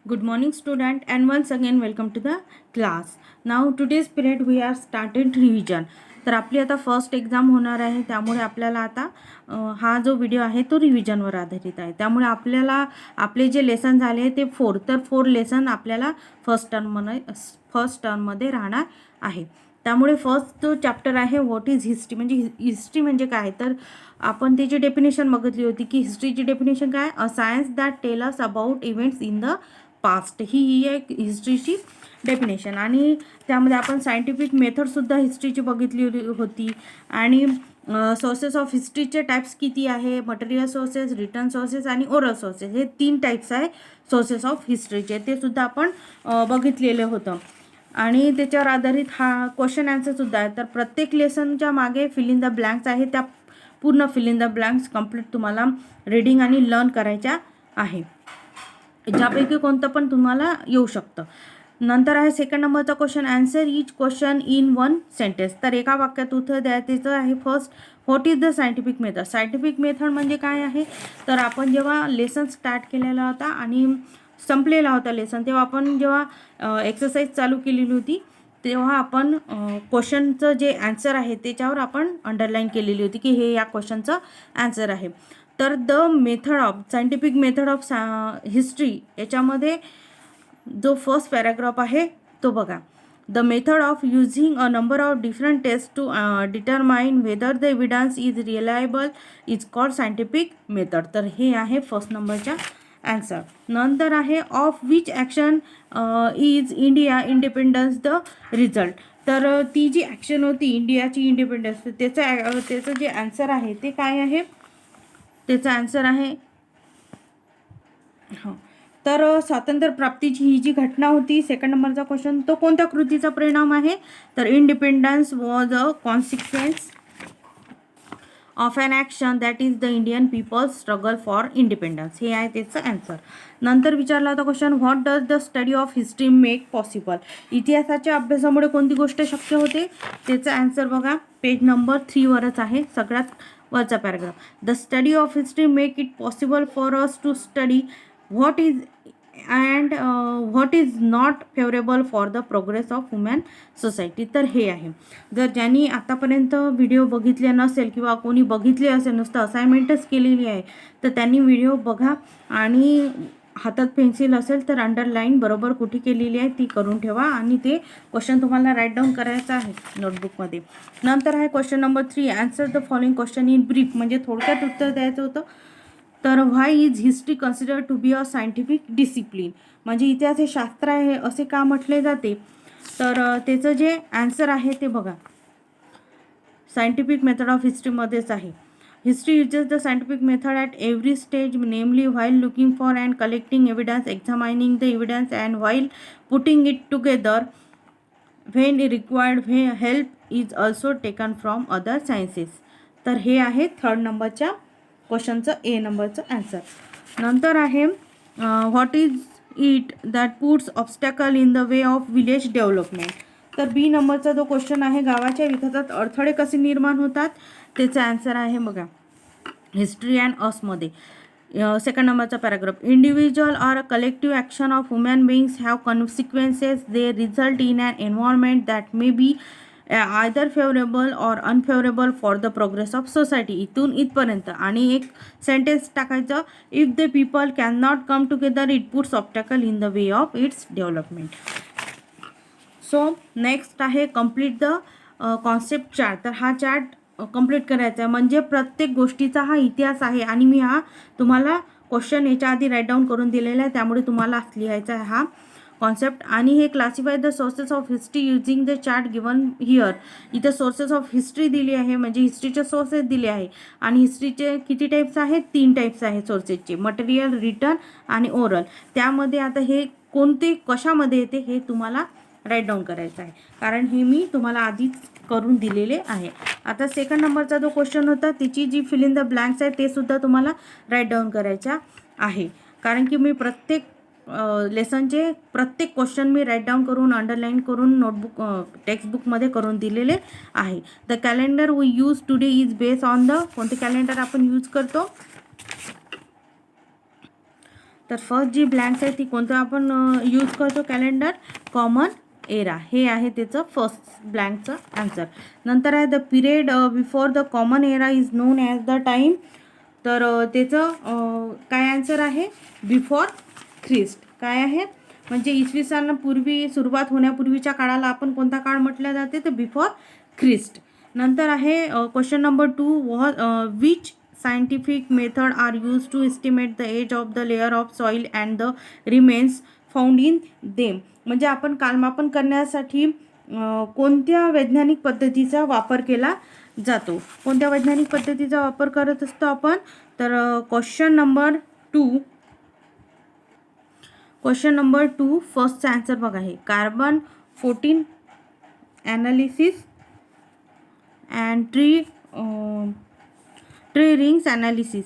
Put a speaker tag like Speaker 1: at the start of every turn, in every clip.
Speaker 1: Good morning student and once again welcome to the class. Now today's period we are started revision. तर आपली आता first exam होणार आहे, त्यामुळे आपल्याला आता हा जो व्हिडिओ आहे तो रिव्हिजनवर आधारित आहे. त्यामुळे आपल्याला आपले जे लेसन झाले ते फोर लेसन आपल्याला फर्स्ट टर्ममध्ये राहणार आहे. त्यामुळे फर्स्ट जो चॅप्टर आहे व्हॉट इज हिस्ट्री, म्हणजे हिस्ट्री म्हणजे काय, तर आपण त्याची डेफिनेशन बघितली होती की हिस्ट्रीची डेफिनेशन काय, a science that tell us about events in the past. ही एक हिस्ट्रीची डेफिनेशन. आणि त्यामध्ये आपण सायंटिफिक मेथडसुद्धा हिस्ट्रीची बघितली होती. आणि सोर्सेस ऑफ हिस्ट्रीचे टाईप्स किती आहे, मटेरियल सोर्सेस, रिटर्न सोर्सेस आणि ओरल सोर्सेस, हे 3 टाईप्स आहे सोर्सेस ऑफ हिस्ट्रीचे. ते सुद्धा आपण बघितलेलं होतं. आणि त्याच्यावर आधारित हा क्वेश्चन आन्सरसुद्धा आहे. तर प्रत्येक लेसनच्या मागे फिल इन द ब्लँक्स आहे, त्या पूर्ण fill in the blanks complete तुम्हाला रीडिंग आणि लर्न करायच्या आहे. ज्यापैकी कोणतं पण तुम्हाला येऊ शकतं. नंतर आहे सेकंड नंबरचा question, answer each question in one sentence. तर एका वाक्यात उत्तर द्यायचं आहे. First, what is the scientific method. Scientific method म्हणजे काय आहे, तर आपण जेव्हा लेसन स्टार्ट केलेला होता आणि संपलेला होता लेसन, तेव्हा आपण जेव्हा एक्सरसाइज चालू केलेली होती तेव्हा आपण क्वेश्चनचं जे आन्सर आहे त्याच्यावर आपण अंडरलाईन केलेली होती की हे या क्वेश्चनचं आन्सर आहे. तर the method of scientific method of history याच्यामध्ये जो फर्स्ट पॅराग्राफ आहे तो बघा. The method of using a number of different test to determine whether the evidence is reliable is called scientific method. तर हे आहे फर्स्ट नंबरच्या आन्सर. नंतर आहे of which action is India independence the result. तर ती जी ॲक्शन होती इंडियाची इंडिपेंडन्स, त्याचं जे आन्सर आहे ते काय आहे, त्याचा आन्सर आहे हां, तर स्वातंत्र्य प्राप्तीची ही जी घटना होती, सेकंड नंबरचा क्वेश्चन, तो कोणत्या कृतीचा परिणाम आहे, तर independence was a consequence of an action that is the Indian people's struggle for independence. हे आहे त्याचं आन्सर. नंतर विचारला होता question, what does the study of history make possible. इतिहासाच्या अभ्यासामुळे कोणती गोष्ट शक्य होते, त्याचं आन्सर बघा पेज नंबर 3 वरच आहे, सगळ्यात वरचा paragraph. The study of history make it possible for us to study what is and what is not favourable for the progress of human society. तर हे आहे. जर ज्यांनी आतापर्यंत व्हिडिओ बघितले नसेल किंवा कोणी बघितले असेल, नुसतं असाइनमेंटच केलेली आहे, तर त्यांनी व्हिडिओ बघा आणि हातात पेन्सिल असेल तर अंडरलाईन बरोबर कुठे केलेली आहे ती करून ठेवा आणि ते क्वेश्चन तुम्हाला राईट डाऊन करायचं आहे नोटबुकमध्ये. नंतर आहे question number 3, answer the following question in brief, म्हणजे थोडक्यात उत्तर द्यायचं होतं. तर why is history considered to be a scientific discipline, म्हणजे इतिहास हे शास्त्र आहे असे का म्हटले जाते, तर त्याचं जे आन्सर आहे ते बघा सायंटिफिक मेथड ऑफ हिस्ट्रीमध्येच आहे. History uses the scientific method at every stage, namely while looking for and collecting evidence, examining the evidence, and while putting it together when required. Help is also taken from other sciences. तर हे आहे third नंबरच्या क्वेश्चनचं ए नंबरचं answer. नंतर आहे what is it that puts obstacle in the way of village development. तर बी नंबरचा जो क्वेश्चन आहे, गावाच्या विकासात अडथळे कसे निर्माण होतात, त्याचं आन्सर आहे बघा हिस्ट्री अँड असमध्ये. सेकंड नंबरचा paragraph, individual or collective action of human beings have consequences, they result in an environment that may be either favourable or unfavourable for the progress of society. इथून इथपर्यंत आणि एक sentence टाकायचं, if the people can not come together it puts obstacle in the way of its development. So next आहे complete the concept chart. तर हा chart complete करायचा आहे, म्हणजे प्रत्येक गोष्टीचा हा इतिहास आहे आणि मी हा तुम्हाला क्वेश्चन याच्या आधी राईट डाऊन करून दिलेला आहे, त्यामुळे तुम्हाला लिहायचा आहे हा कॉन्सेप्ट. आणि हे classify the sources of history using the chart given here. इथं सोर्सेस ऑफ हिस्ट्री दिली आहे, म्हणजे हिस्ट्रीचे सोर्सेस दिले आहे. आणि हिस्ट्रीचे किती टाईप्स आहेत, 3 टाईप्स आहेत सोर्सेसचे, मटेरियल, रिटर्न आणि ओरल. त्यामध्ये आता हे कोणते कशामध्ये येते हे तुम्हाला राईट डाऊन करायचं आहे, कारण हे मी तुम्हाला आधीच करून दिलेले आहे. आता सेकंड नंबरचा जो क्वेश्चन होता त्याची जी फिल इन द ब्लँक्स आहे ते सुद्धा तुम्हाला राईट डाऊन करायच्या आहे, कारण की मी प्रत्येक लेसनचे प्रत्येक क्वेश्चन मी राईट डाऊन करून अंडरलाईन करून नोटबुक टेक्स्टबुकमध्ये करून दिलेले आहे. The calendar we use today is based on the, कोणते कॅलेंडर आपण यूज करतो, तर फर्स्ट जी ब्लँक्स आहे ती कोणतं आपण यूज करतो कॅलेंडर, कॉमन एरा. हे आहे त्याचं फर्स्ट ब्लँकचं आन्सर. नंतर आहे the period before the common era is non as the time. तर त्याचं काय आन्सर आहे, बिफोर ख्रिस्ट. काय आहे म्हणजे इसवी सनापूर्वी सुरुवात होण्यापूर्वीच्या काळाला आपण कोणता काळ म्हटलं जाते, तर बिफोर ख्रिस्ट. नंतर आहे question number 2, which scientific method are used to estimate the age of the layer of soil and the remains found in them. म्हणजे आपण कालमापन करण्यासाठी कोणत्या वैज्ञानिक पद्धतीचा वापर केला जातो, कोणत्या वैज्ञानिक पद्धतीचा वापर करत असतो आपण. तर क्वेश्चन नंबर 2 फर्स्ट आन्सर बघा, आहे carbon 14 analysis and tree rings analysis.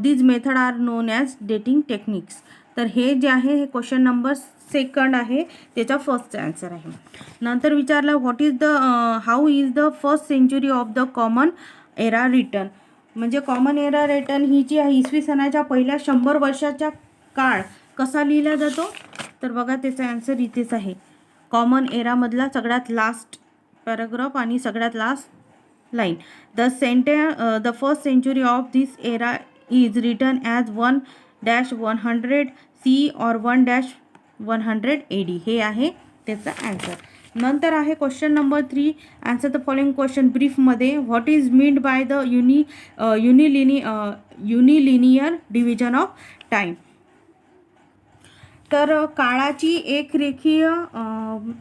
Speaker 1: These method are known as dating techniques. तर हे जे आहे हे क्वेश्चन नंबर 2 आहे, त्याचा फर्स्ट आन्सर आहे. नंतर विचारलं how is the first century of the common era return. म्हणजे कॉमन एरा रिटर्न ही जी आहे इसवी सनाच्या पहिल्या 100 वर्षाचा काळ कसा लिहिला जातो, तर बघा त्याचा आन्सर इथेच आहे. कॉमन एरामधला सगळ्यात लास्ट पॅराग्राफ आणि सगळ्यात last line. The first century of this era is written as 1-100 CE or 1-100 AD. हे आहे त्याचा आन्सर. नंतर आहे question number 3, answer the following question ब्रीफमध्ये. What is meant by the unilinear division of time. तर काळाची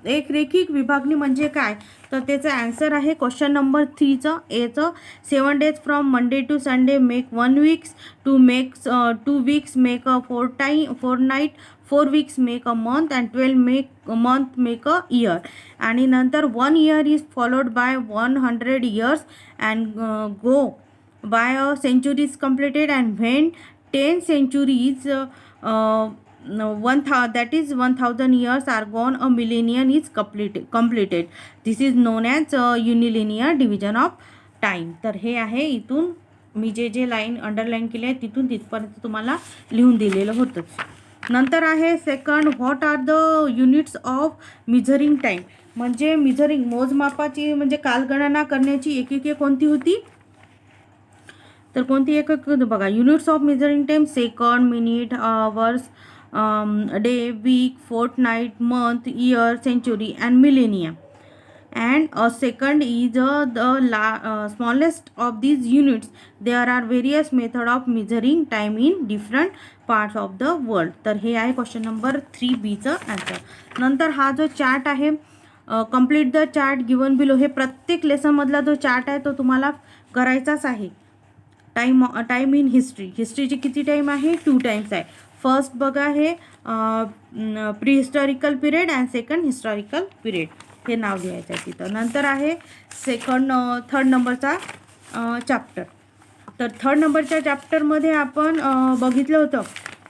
Speaker 1: एकरेखिक विभागणी म्हणजे काय, तर त्याचं आन्सर आहे क्वेश्चन नंबर 3चं एचं. 7 days from Monday to Sunday make 1 week, 2 weeks make a fortnight, 4 weeks make a month and 12 month make a year. आणि नंतर 1 year is followed by 100 years and go by a centuries completed, and when 10 centuries that is 1000 years are gone, a millennium is completed. This is known as unilinear division of time. तर हे आहे, इथून मी जे line underline केली आहे तिथून तिथपर्यंत तुम्हाला लिहून दिलेलं होतं. नंतर आहे second, what are the units of measuring time. म्हणजे मेजरिंग मोजमापाची म्हणजे कालगणना करण्याची एकके कोणती होती, तर कोणती एकक बघा. Units of measuring time second, minute, hours, day, week, fortnight, month, year, century and millennium. And a second is the smallest of these units. There are various methods of measuring time in different parts of the world. तर हे आहे question number 3Bचं answer. नंतर हा जो chart आहे, complete the chart given below. हे प्रत्येक लेसनमधला जो चार्ट आहे तो तुम्हाला करायचाच आहे. टाईम इन हिस्ट्रीची किती टाईम आहे, 2 times आहे. फर्स्ट बघा हे pre historical period and second historical period, हे नाव लिहायचं आहे तिथं. नंतर आहे थर्ड नंबरचा चॅप्टर. तर थर्ड नंबरच्या चॅप्टरमध्ये आपण बघितलं होतं,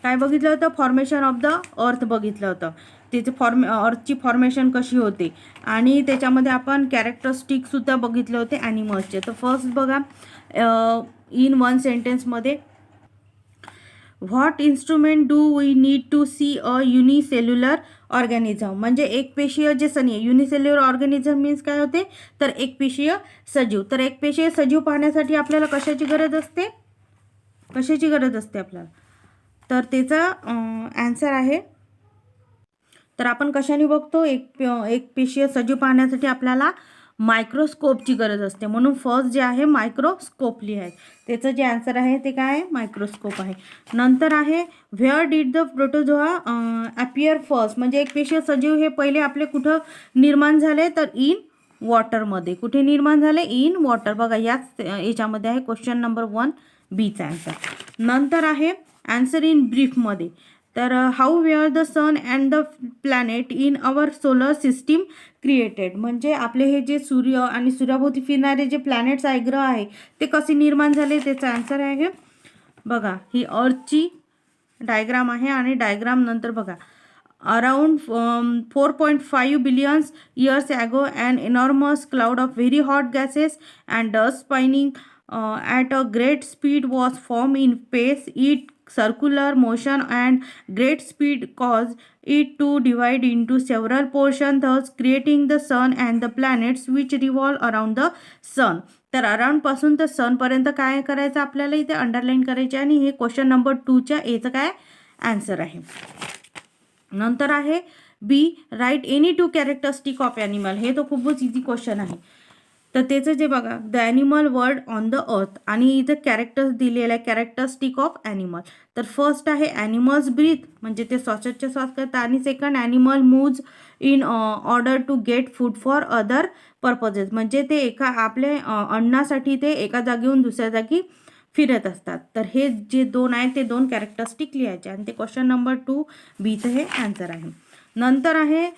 Speaker 1: काय बघितलं होतं, फॉर्मेशन ऑफ द अर्थ बघितलं होतं. त्याचे अर्थची फॉर्मेशन कशी होते, आणि त्याच्यामध्ये आपण कॅरेक्टरिस्टिकसुद्धा बघितले होते ॲनिमल्सचे. तर फर्स्ट बघा, इन 1 सेंटेन्समध्ये, what instrument do we need to see a unicellular organism. म्हणजे एकपेशीय जे सनी आहे, युनिसेल्युलर ऑर्गॅनिझम मीन्स काय होते, तर एकपेशीय सजीव. तर एकपेशीय सजीव पाहण्यासाठी आपल्याला कशाची गरज असते आपल्याला, तर त्याचा आन्सर आहे, तर आपण कशाने बघतो, एकपेशीय सजीव पाहण्यासाठी आपल्याला मायक्रोस्कोपची गरज असते. म्हणून फर्स्ट जे आहे मायक्रोस्कोप लिहायचं. त्याचं जे आन्सर आहे ते काय आहे, मायक्रोस्कोप आहे. नंतर आहे, where did the protozoa appear first. म्हणजे एकपेशीय सजीव हे पहिले आपले कुठं निर्माण झाले, तर इन वॉटरमध्ये. कुठे निर्माण झाले, इन वॉटर. बघा याच याच्यामध्ये आहे क्वेश्चन नंबर 1Bचा आन्सर. नंतर आहे आन्सर इन ब्रीफमध्ये, तर how were the sun and the planet in our solar system created. म्हणजे आपले हे जे सूर्य आणि सूर्याभोवती फिरणारे जे प्लॅनेट्स आहे, ग्रह आहे, ते कसे निर्माण झाले, त्याचा आन्सर आहे बघा, ही अर्थची डायग्राम आहे. आणि डायग्राम नंतर बघा, around 4.5 billion years ago an enormous cloud of very hot gases and dust spinning at a great speed was formed in space. It circular motion and great speed cause it to divide into several portions, thus creating the sun and the planets which revolve around the sun. तर around पासून तर सन पर्यंत काय करायचं आपल्याला इथे underline करायचे आणि हे क्वेश्चन नंबर 2च्या एचं काय आन्सर आहे. नंतर आहे B, write any two characteristic of animal. हे तो खूपच इझी क्वेश्चन आहे. तर त्याचं जे बघा, the animal world on the earth आणि इथं कॅरेक्टर्स दिलेलं आहे, कॅरेक्टरिस्टिक ऑफ ॲनिमल. तर फर्स्ट आहे ॲनिमल्स ब्रीथ, म्हणजे ते श्वासोच्छ्वास श्वास करतात. आणि second, animal moves in order to get food for other purposes, म्हणजे ते आपल्या अन्नासाठी ते एका जागेहून दुसऱ्या जागी फिरत असतात. तर हे जे दोन आहेत ते दोन कॅरेक्टरिस्टिक लिहायचे आणि ते क्वेश्चन नंबर 2 बीचं हे आन्सर आहे. नंतर आहे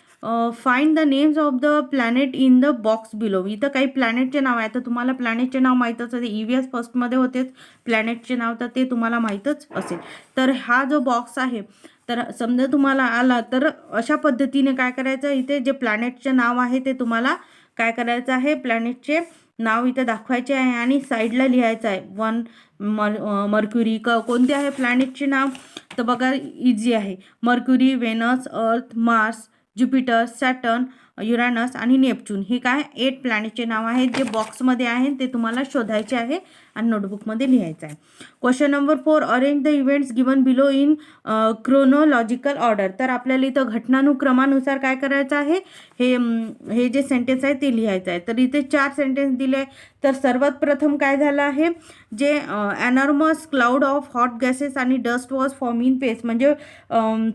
Speaker 1: find the names of the planet in the box below. इथं काही प्लॅनेटचे नाव आहे. तर तुम्हाला प्लॅनेटचे नाव माहीतच असेल, EVS फर्स्टमध्ये होतेच प्लॅनेटचे नाव, तर ते तुम्हाला माहीतच असेल. तर हा जो बॉक्स आहे, तर समजा तुम्हाला आला तर अशा पद्धतीने काय करायचं, इथे जे प्लॅनेटचे नाव आहे ते तुम्हाला काय करायचं आहे, प्लॅनेटचे नाव इथे दाखवायचे आहे आणि साईडला लिहायचं आहे. मर्क्युरी. कोणते आहे प्लॅनेटचे नाव, तर बघा इझी आहे. मर्क्युरी, व्हेनस, अर्थ, मार्स, ज्युपिटर, सॅटर्न, युरानस आणि नेपच्यून. हे काय 8 प्लॅनेटचे नाव आहेत जे बॉक्समध्ये आहेत, ते तुम्हाला शोधायचे आहे आणि नोटबुकमध्ये लिहायचं आहे. Question number 4, arrange the events given below in chronological order. तर आपल्याला इथं घटनानुक्रमानुसार काय करायचं आहे, हे जे सेंटेन्स आहे ते लिहायचं आहे. तर इथे 4 सेंटेन्स दिले आहे. तर सर्वात प्रथम काय झालं आहे, जे enormous cloud of hot gases आणि dust was form in space, म्हणजे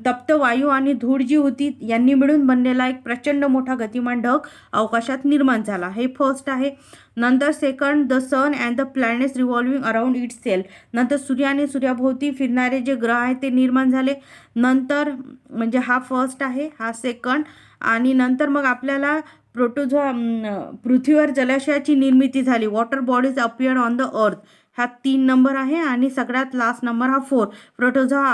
Speaker 1: तप्त वायू आणि धूळ जी होती यांनी मिळून बनलेला एक प्रचंड मोठा गतिमान ढग अवकाशात निर्माण झाला. हे फर्स्ट आहे. नंतर second, the sun and the planets revolving around its self. नंतर सूर्य आणि सूर्याभोवती फिरणारे जे ग्रह आहेत ते निर्माण झाले. नंतर म्हणजे हा फर्स्ट आहे, हा सेकंड. आणि नंतर मग आपल्याला पृथ्वीवर जलाशयाची निर्मिती झाली. Water bodies appeared on the earth, हा 3 नंबर आहे. आणि सगळ्यात लास्ट नंबर हा 4, प्रोटोझोआ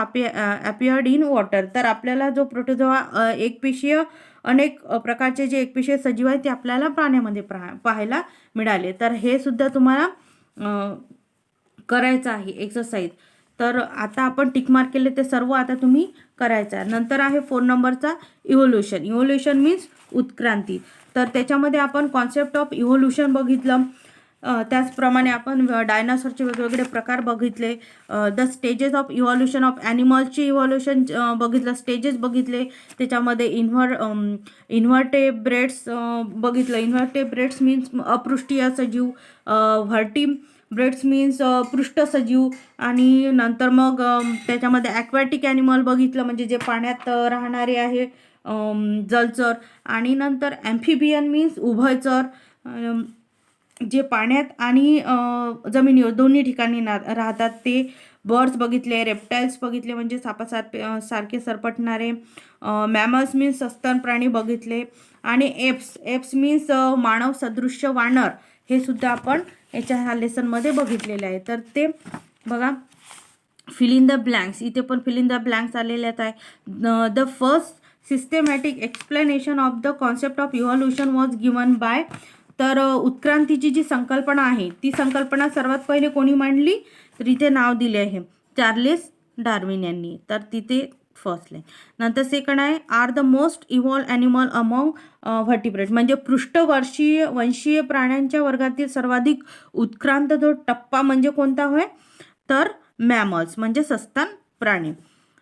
Speaker 1: अपिअर्ड इन वॉटर. तर आपल्याला जो प्रोटोझोआ एकपेशीय अनेक प्रकारचे जे एकपेशीय सजीव आहेत ते आपल्याला प्राण्यामध्ये पाहायला मिळाले. तर हे सुद्धा तुम्हाला करायचं आहे एक्सरसाइज. तर आता आपण टिक मार्क केले ते सर्व आता तुम्ही करायचं आहे. नंतर आहे 4 नंबरचा इव्होल्युशन. इव्होल्युशन मीन्स उत्क्रांती. तर त्याच्यामध्ये आपण कॉन्सेप्ट ऑफ इव्होल्युशन बघितलं. त्याचप्रमाणे आपण डायनासॉरचे वेगवेगळे प्रकार बघितले. The stages of evolution of ॲनिमल्सचे इव्हॉल्युशन बघितलं, स्टेजेस बघितले. त्याच्यामध्ये इन्व्हर्टेब्रेट्स बघितलं. इन्व्हर्टेब्रेट्स मीन्स अपृष्ठीय सजीव, व्हर्टिब्रेट्स मीन्स पृष्ठ सजीव. आणि नंतर मग त्याच्यामध्ये ॲक्वॅटिक ॲनिमल बघितलं, म्हणजे जे पाण्यात राहणारे आहे, जलचर. आणि नंतर ॲम्फिबियन मीन्स उभयचर, जे पाण्यात आणि जमिनीवर दोन्ही ठिकाणी राहतात ते. बर्ड्स बघितले, रेप्टाइल्स बघितले, म्हणजे सारखे सरपटणारे. मॅमल्स मीन्स सस्तन प्राणी बघितले. आणि एप्स मीन्स मानव सदृश्य वानर. हे सुद्धा आपण ह्या लेसनमध्ये बघितलेले आहे. तर ते बघा, फिल इन द ब्लँक्स. इथे पण फिल इन द ब्लँक्स आलेल्याच आहे. The first systematic explanation of the concept of evolution was given by. तर उत्क्रांतीची जी संकल्पना आहे ती संकल्पना सर्वात पहिले कोणी मांडली, तर इथे नाव दिले आहे चार्लेस डार्विन यांनी. तर तिथे फर्स्ट लाईन. नंतर सेकंड आहे, are the most evolve animal among vertebrate, म्हणजे वंशीय प्राण्यांच्या वर्गातील सर्वाधिक उत्क्रांत जो टप्पा म्हणजे कोणता होय, तर मॅमल्स म्हणजे सस्तन प्राणी.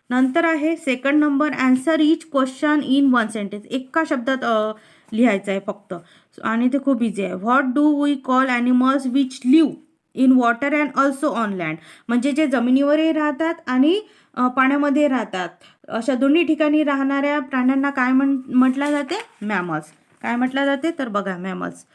Speaker 1: नंतर आहे second number, answer each question in 1 sentence. एका शब्दात लिहायचं आहे फक्त आणि ते खूप इझी आहे. What do we call animals which live in water and also on land, म्हणजे जे जमिनीवरही राहतात आणि पाण्यामध्ये राहतात, अशा दोन्ही ठिकाणी राहणाऱ्या प्राण्यांना काय म्हटलं जाते, मॅमल्स. काय म्हटलं जाते, तर बघा मॅमल्स,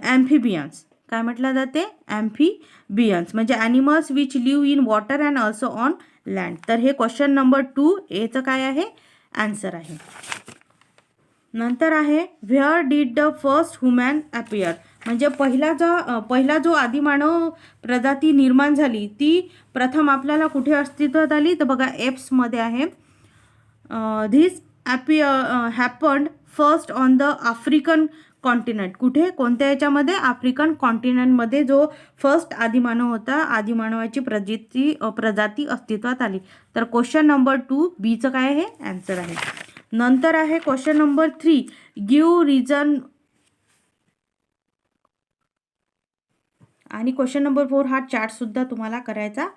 Speaker 1: ॲम्फिबियन्स. काय म्हटलं जाते, ॲम्फिबियन्स, म्हणजे animals which live in water and also on land. तर हे क्वेश्चन नंबर 2 याचं काय आहे, आन्सर आहे. नंतर आहे, where did the first human appear, म्हणजे पहिला जो आदिमानव प्रजाती निर्माण झाली ती प्रथम आपल्याला कुठे अस्तित्वात आली, तर बघा एप्समध्ये आहे. This happened first on the African continent. कुठे, कोणत्या याच्यामध्ये? आफ्रिकन कॉन्टिनेंटमध्ये जो फर्स्ट आदिमानव होता, आदिमानवाची प्रजाती अस्तित्वात आली. तर क्वेश्चन नंबर 2 बीचं काय आहे? आन्सर आहे. नंतर आहे क्वेश्चन नंबर 3, गिव्ह रिझन. आणि क्वेश्चन नंबर 4 हा चार्ट सुद्धा तुम्हाला करायचा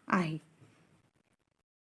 Speaker 1: आहे.